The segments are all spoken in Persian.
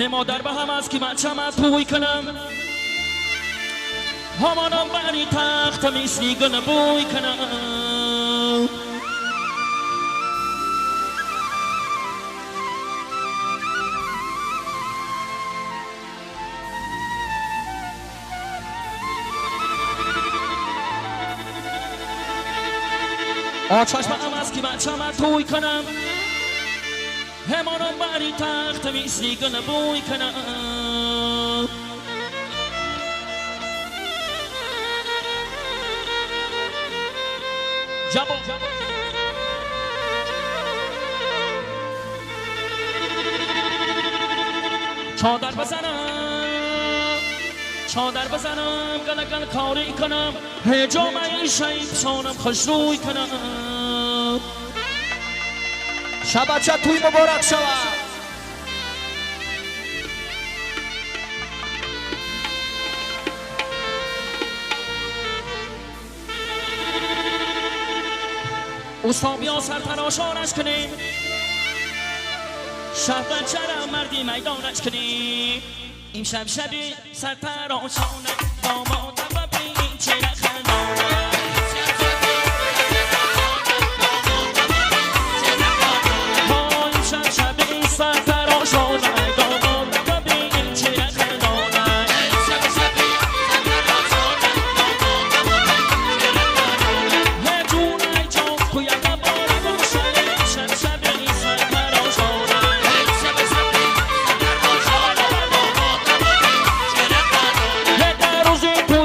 مادر به هم از که بچم توی کنم همانم بری تخت میسلی گل بوی کنم چشم هم از که بچم توی کنم همانم بری تخت میسلی گل بوی کنم جبا چادر بزنم گل کاری کنم هجامه شیب سانم خوش روی کنم شب بچه توی مبارک شود اوستا بیا سرتراشانش کنیم شب بچه را مردی میدانش کنیم این شب شبی سرتراشانه داماد و ببین چه خندانه این شب شبی سرتراشانه داماد و ببین چه خندانه هجونه جان کویم باری بوشنه شب شبی سرتراشانه هده روزی تو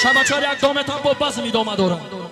شبچاری اقدامت هم با بز میدامد دارم